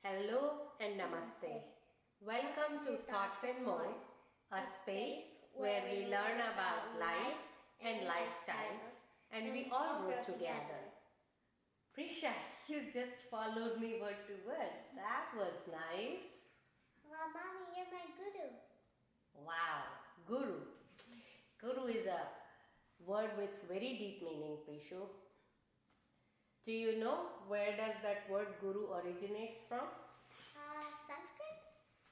Hello and namaste. Welcome to Thoughts and More, a space where we learn about life and lifestyles and we all grow together. Prisha, you just followed me word to word. That was nice. Well, Mommy, you're my guru. Wow, guru. Guru is a word with very deep meaning, Prishu. Do you know where does that word guru originates from? Sanskrit?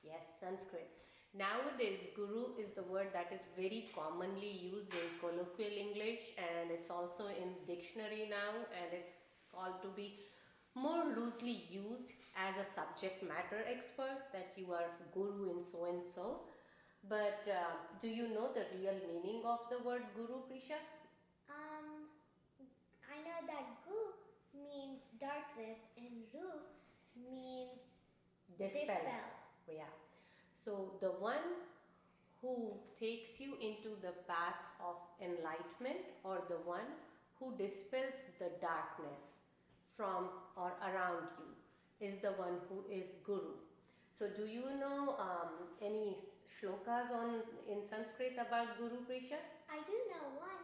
Yes, Sanskrit. Nowadays, guru is the word that is very commonly used in colloquial English and it's also in dictionary now and it's called to be more loosely used as a subject matter expert that you are guru in so and so. But do you know the real meaning of the word guru, Prisha? I know that gu means darkness and ru means dispel. Yeah. So the one who takes you into the path of enlightenment or the one who dispels the darkness from or around you is the one who is guru. So do you know any shlokas in Sanskrit about Guru, Prisha? I do know one.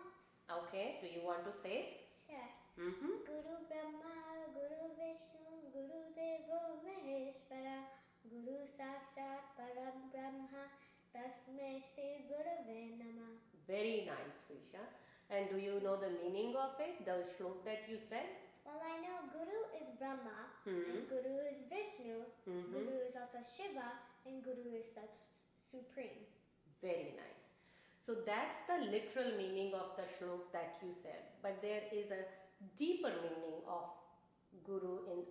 Okay, do you want to say? Sure. Mm-hmm. Guru Brahma, Guru Vishnu, Guru Devo Maheshwara, Guru Sakshat Param Brahma, Tasmai Shri Gurave Namah. Very nice, Prisha. And do you know the meaning of it, the shlok that you said? Well, I know Guru is Brahma, Hmm. and Guru is Vishnu, Mhm. Guru is also Shiva, and Guru is the Supreme. Very nice. So that's the literal meaning of the shlok that you said. But there is a deeper meaning of Guru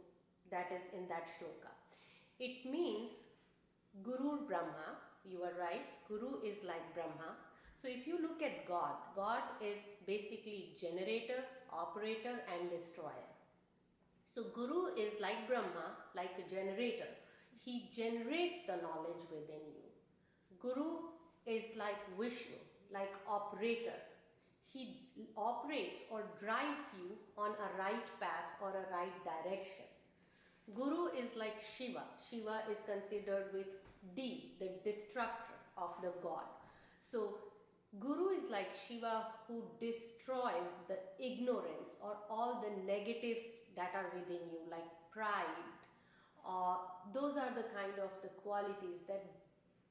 that is in that shloka. It means Guru Brahma. You are right. Guru is like Brahma. So if you look at God, God is basically generator, operator and destroyer. So Guru is like Brahma, like a generator. He generates the knowledge within you. Guru is like Vishnu, like operator. He operates or drives you on a right path or a right direction. Guru is like Shiva. Shiva is considered with D, the destructor of the god. So Guru is like Shiva who destroys the ignorance or all the negatives that are within you, like pride. Those are the kind of the qualities that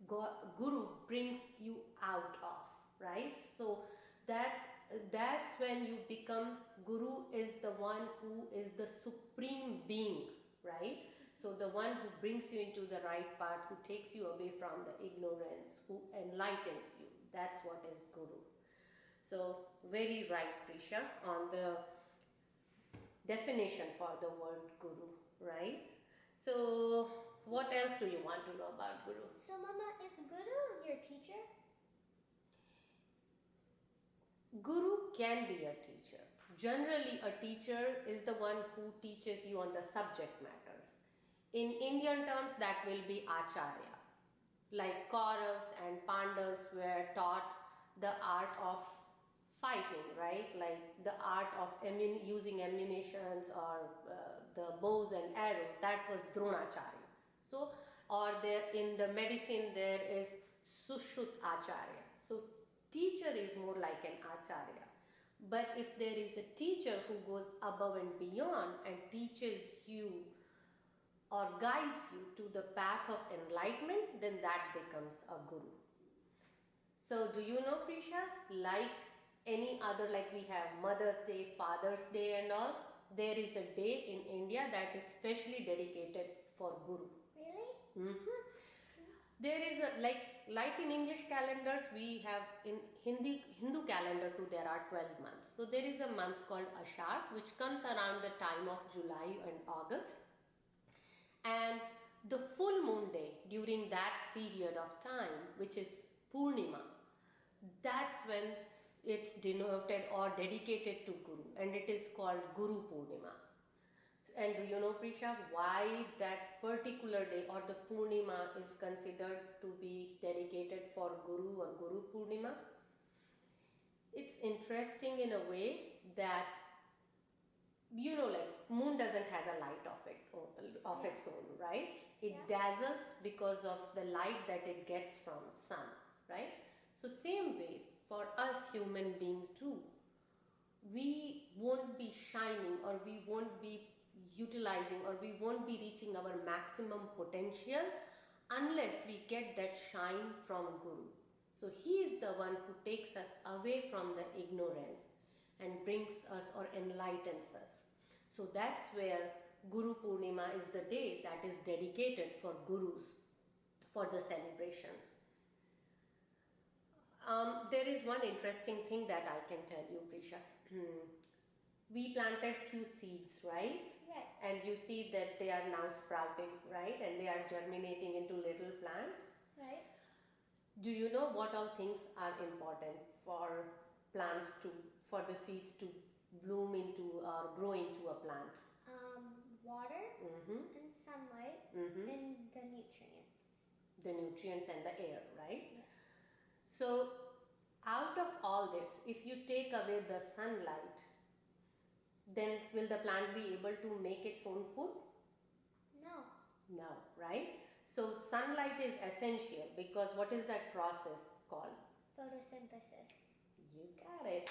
Guru brings you out of, right? So that's when you become Guru is the one who is the supreme being, right? So the one who brings you into the right path, who takes you away from the ignorance, who enlightens you. That's what is Guru. So very right, Prisha, on the definition for the word Guru, right? So what else do you want to know about Guru? So, Mama, is Guru your teacher? Guru can be a teacher. Generally, a teacher is the one who teaches you on the subject matters. In Indian terms, that will be Acharya. Like Kauravas and Pandavas were taught the art of fighting, right? Like the art of using ammunitions or the bows and arrows. That was Dronacharya. So, or there in the medicine there is Sushrut Acharya. So, teacher is more like an Acharya. But if there is a teacher who goes above and beyond and teaches you or guides you to the path of enlightenment, then that becomes a guru. So, do you know, Prisha, like any other, like we have Mother's Day, Father's Day and all, there is a day in India that is specially dedicated for Guru. Really? Mm-hmm. There is a like in English calendars we have in Hindu calendar too there are 12 months. So there is a month called Ashar which comes around the time of July and August, and the full moon day during that period of time, which is Purnima, that's when it's denoted or dedicated to Guru, and it is called Guru Purnima. And do you know, Prisha, why that particular day or the Purnima is considered to be dedicated for Guru or Guru Purnima? It's interesting in a way that you know, like moon doesn't has a light of its own, right? It dazzles because of the light that it gets from sun, right? So same way for us human being too, we won't be shining, or we won't be utilizing, or we won't be reaching our maximum potential unless we get that shine from Guru. So he is the one who takes us away from the ignorance and brings us or enlightens us. So that's where Guru Purnima is the day that is dedicated for Gurus, for the celebration. There is one interesting thing that I can tell you, Prisha. We planted few seeds, right? Right. And you see that they are now sprouting, right? And they are germinating into little plants. Right. Do you know what all things are important for plants for the seeds to bloom into or grow into a plant? Water Mm-hmm. and sunlight Mm-hmm. and the nutrients. The nutrients and the air, right? Yes. So out of all this, if you take away the sunlight, then will the plant be able to make its own food? No. No, right? So sunlight is essential because what is that process called? Photosynthesis. You got it.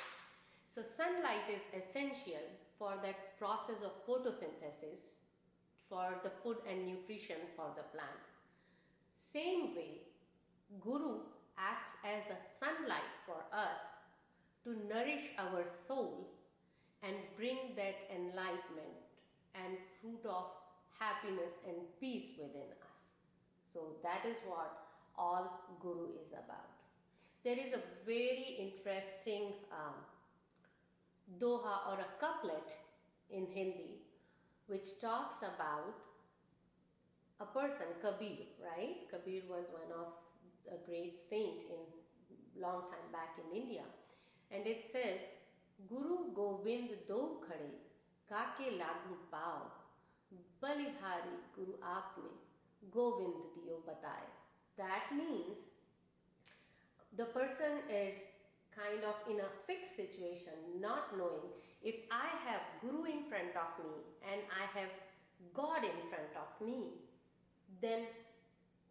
So sunlight is essential for that process of photosynthesis, for the food and nutrition for the plant. Same way, Guru acts as a sunlight for us to nourish our soul and bring that enlightenment and fruit of happiness and peace within us. So that is what all Guru is about. There is a very interesting doha or a couplet in Hindi which talks about a person, Kabir, right? Kabir was one of a great saint in long time back in India. And it says, Guru Govind do khade, kake lagu pao, balihari Guru aapne, Govind diyo bataye. That means the person is kind of in a fixed situation, not knowing if I have Guru in front of me and I have God in front of me, then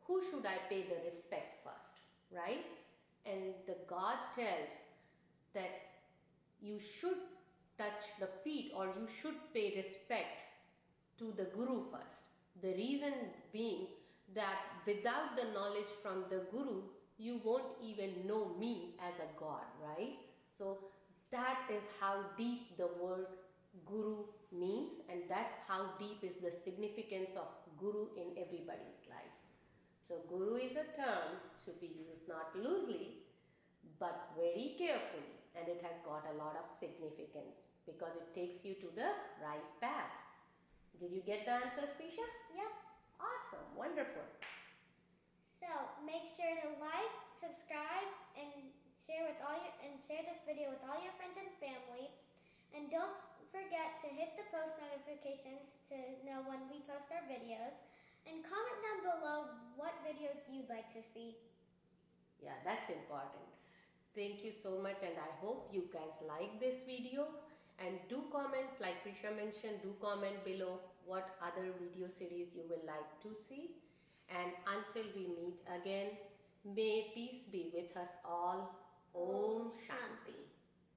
who should I pay the respect first, right? And the God tells that you should touch the feet, or you should pay respect to the Guru first. The reason being that without the knowledge from the Guru, you won't even know me as a God, right? So that is how deep the word Guru means, and that's how deep is the significance of Guru in everybody's life. So Guru is a term to be used not loosely, but very carefully, and it has got a lot of significance because it takes you to the right path. Did you get the answers, Prisha? Yep. Awesome, wonderful. So make sure to like, subscribe, and share this video with all your friends and family. And don't forget to hit the post notifications to know when we post our videos. And comment down below what videos you'd like to see. Yeah, that's important. Thank you so much, and I hope you guys like this video. And do comment, like Prisha mentioned, do comment below what other video series you will like to see. And until we meet again, may peace be with us all. Om Shanti.